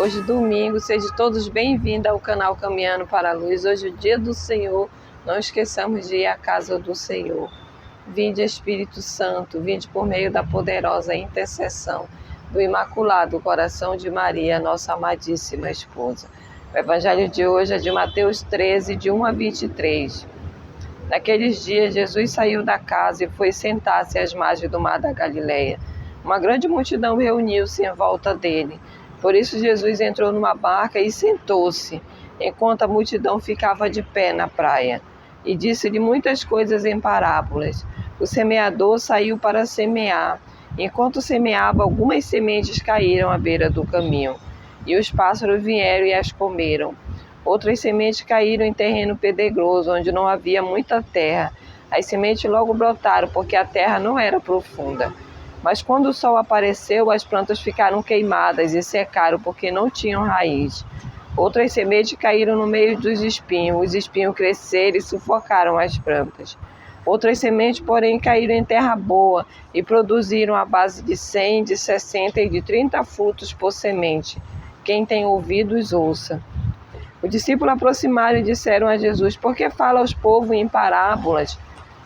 Hoje, domingo, sejam todos bem-vindos ao canal Caminhando para a Luz. Hoje, o dia do Senhor, não esqueçamos de ir à casa do Senhor. Vinde, Espírito Santo, vinde por meio da poderosa intercessão do Imaculado Coração de Maria, nossa amadíssima esposa. O evangelho de hoje é de Mateus 13, de 1 a 23. Naqueles dias, Jesus saiu da casa e foi sentar-se às margens do mar da Galileia. Uma grande multidão reuniu-se em volta dele. Por isso Jesus entrou numa barca e sentou-se, enquanto a multidão ficava de pé na praia. E disse-lhe muitas coisas em parábolas. O semeador saiu para semear. Enquanto semeava, algumas sementes caíram à beira do caminho. E os pássaros vieram e as comeram. Outras sementes caíram em terreno pedregoso, onde não havia muita terra. As sementes logo brotaram, porque a terra não era profunda. Mas quando o sol apareceu, as plantas ficaram queimadas e secaram, porque não tinham raiz. Outras sementes caíram no meio dos espinhos. Os espinhos cresceram e sufocaram as plantas. Outras sementes, porém, caíram em terra boa e produziram a base de 100, de 60 e de 30 frutos por semente. Quem tem ouvidos, ouça. Os discípulos aproximaram e disseram a Jesus: por que fala aos povos em parábolas?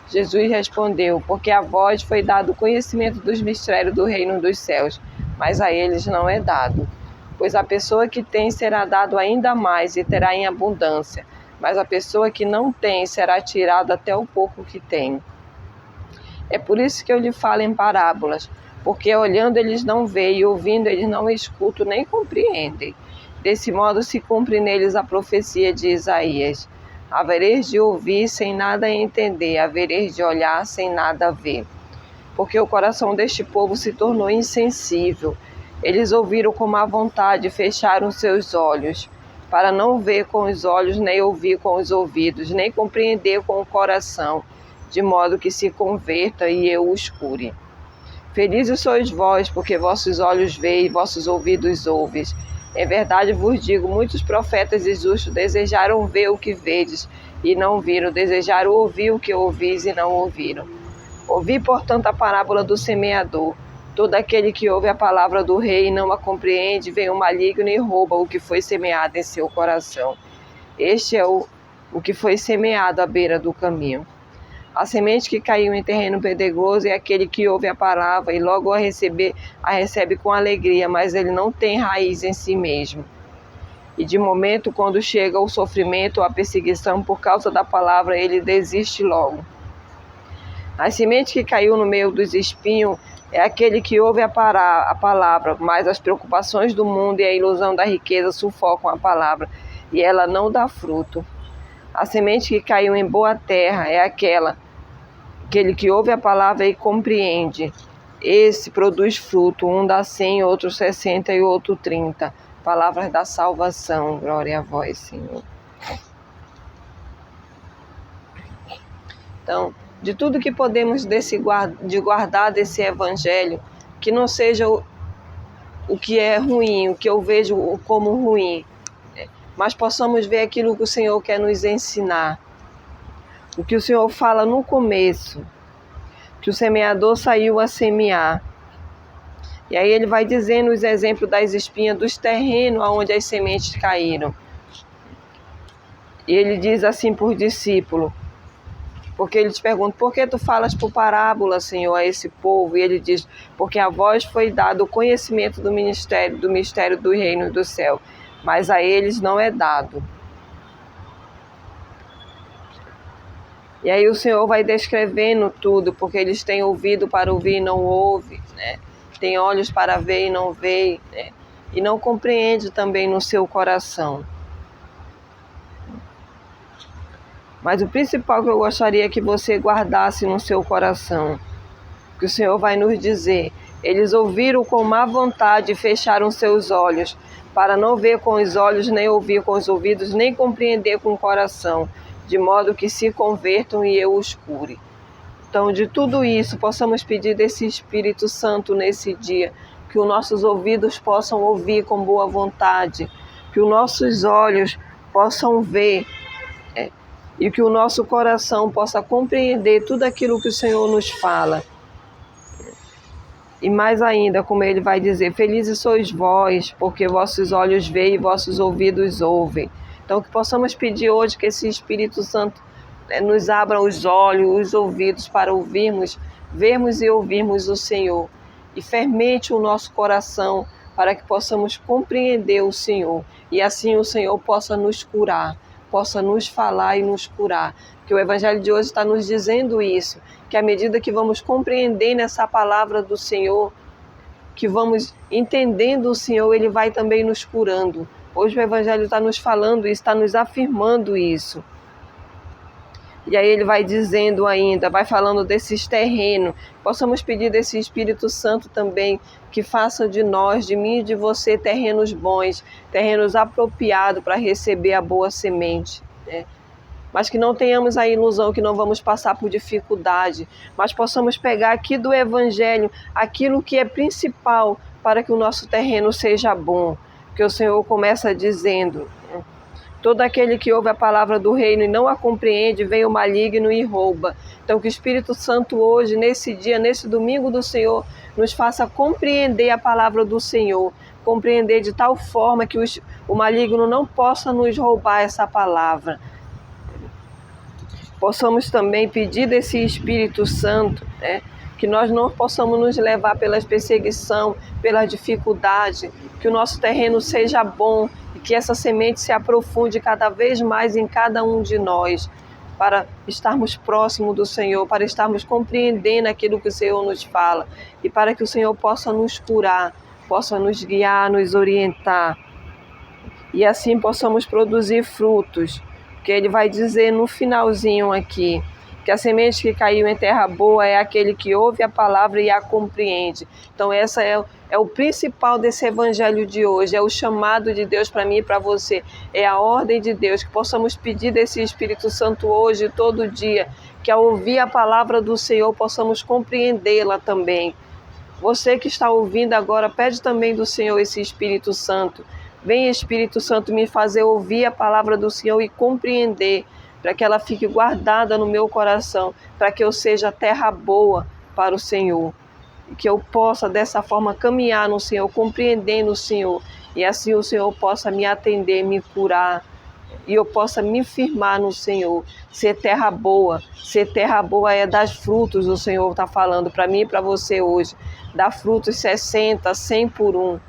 Jesus respondeu: porque a vós foi dado o conhecimento dos mistérios do reino dos céus, mas a eles não é dado. Pois a pessoa que tem será dado ainda mais e terá em abundância, mas a pessoa que não tem será tirada até o pouco que tem. É por isso que eu lhe falo em parábolas, porque olhando eles não veem e ouvindo eles não escutam nem compreendem. Desse modo se cumpre neles a profecia de Isaías: havereis de ouvir sem nada entender, havereis de olhar sem nada ver. Porque o coração deste povo se tornou insensível. Eles ouviram com má vontade e fecharam seus olhos, para não ver com os olhos, nem ouvir com os ouvidos, nem compreender com o coração, de modo que se converta e eu os cure. Felizes sois vós, porque vossos olhos veem e vossos ouvidos ouvem. Em verdade vos digo, muitos profetas e justos desejaram ver o que vedes e não viram, desejaram ouvir o que ouvis e não ouviram. Ouvi, portanto, a parábola do semeador. Todo aquele que ouve a palavra do rei e não a compreende, vem o maligno e rouba o que foi semeado em seu coração. Este é o que foi semeado à beira do caminho. A semente que caiu em terreno pedregoso é aquele que ouve a palavra e logo a recebe com alegria, mas ele não tem raiz em si mesmo. E de momento, quando chega o sofrimento ou a perseguição por causa da palavra, ele desiste logo. A semente que caiu no meio dos espinhos é aquele que ouve a palavra, mas as preocupações do mundo e a ilusão da riqueza sufocam a palavra, e ela não dá fruto. A semente que caiu em boa terra é aquele que ouve a palavra e compreende. Esse produz fruto, um dá 100, outro 60 e outro 30. Palavras da salvação, glória a vós, Senhor. Então, de tudo que podemos guardar desse evangelho, que não seja o que é ruim, o que eu vejo como ruim, mas possamos ver aquilo que o Senhor quer nos ensinar. O que o Senhor fala no começo, que o semeador saiu a semear. E aí ele vai dizendo os exemplos das espinhas, dos terrenos onde as sementes caíram. E ele diz assim por discípulo, porque ele te pergunta: por que tu falas por parábola, Senhor, a esse povo? E ele diz: porque a vós foi dado o conhecimento do mistério do reino do céu, mas a eles não é dado. E aí o Senhor vai descrevendo tudo, porque eles têm ouvido para ouvir e não ouvem, né? Tem olhos para ver e não veem, né? E não compreende também no seu coração. Mas o principal que eu gostaria que você guardasse no seu coração, que o Senhor vai nos dizer: eles ouviram com má vontade e fecharam seus olhos, para não ver com os olhos, nem ouvir com os ouvidos, nem compreender com o coração, de modo que se convertam e eu os cure. Então, de tudo isso, possamos pedir desse Espírito Santo nesse dia, que os nossos ouvidos possam ouvir com boa vontade, que os nossos olhos possam ver, e que o nosso coração possa compreender tudo aquilo que o Senhor nos fala. E mais ainda, como ele vai dizer, felizes sois vós, porque vossos olhos veem e vossos ouvidos ouvem. Então, que possamos pedir hoje que esse Espírito Santo nos abra os olhos, os ouvidos para ouvirmos, vermos e ouvirmos o Senhor. E fermente o nosso coração para que possamos compreender o Senhor. E assim o Senhor possa nos curar, possa nos falar e nos curar. Que o Evangelho de hoje está nos dizendo isso, que à medida que vamos compreendendo essa palavra do Senhor, que vamos entendendo o Senhor, Ele vai também nos curando. Hoje o Evangelho está nos falando isso, está nos afirmando isso. E aí ele vai dizendo ainda, vai falando desses terrenos. Possamos pedir desse Espírito Santo também, que faça de nós, de mim e de você, terrenos bons, terrenos apropriados para receber a boa semente, né? Mas que não tenhamos a ilusão que não vamos passar por dificuldade, mas possamos pegar aqui do Evangelho aquilo que é principal para que o nosso terreno seja bom. Porque o Senhor começa dizendo: todo aquele que ouve a palavra do reino e não a compreende, vem o maligno e rouba. Então que o Espírito Santo hoje, nesse dia, nesse domingo do Senhor, nos faça compreender a palavra do Senhor, compreender de tal forma que o maligno não possa nos roubar essa palavra. Possamos também pedir desse Espírito Santo, né, que nós não possamos nos levar pelas perseguição, pela dificuldade, que o nosso terreno seja bom e que essa semente se aprofunde cada vez mais em cada um de nós, para estarmos próximos do Senhor, para estarmos compreendendo aquilo que o Senhor nos fala e para que o Senhor possa nos curar, possa nos guiar, nos orientar e assim possamos produzir frutos. Porque ele vai dizer no finalzinho aqui, que a semente que caiu em terra boa é aquele que ouve a palavra e a compreende. Então essa é o principal desse evangelho de hoje, é o chamado de Deus para mim e para você, é a ordem de Deus, que possamos pedir desse Espírito Santo hoje, todo dia, que ao ouvir a palavra do Senhor possamos compreendê-la também. Você que está ouvindo agora, pede também do Senhor esse Espírito Santo. Vem, Espírito Santo, me fazer ouvir a palavra do Senhor e compreender, para que ela fique guardada no meu coração, para que eu seja terra boa para o Senhor. E que eu possa, dessa forma, caminhar no Senhor, compreendendo o Senhor. E assim o Senhor possa me atender, me curar. E eu possa me firmar no Senhor. Ser terra boa. Ser terra boa é dar frutos, o Senhor está falando para mim e para você hoje. Dar frutos 60, 100 por 1.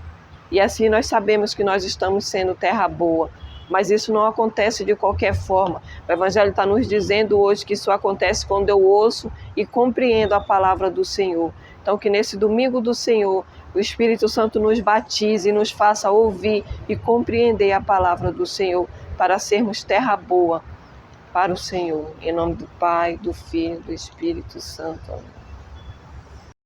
E assim nós sabemos que nós estamos sendo terra boa. Mas isso não acontece de qualquer forma. O Evangelho está nos dizendo hoje que isso acontece quando eu ouço e compreendo a palavra do Senhor. Então que nesse domingo do Senhor, o Espírito Santo nos batize e nos faça ouvir e compreender a palavra do Senhor, para sermos terra boa para o Senhor. Em nome do Pai, do Filho e do Espírito Santo. Amém.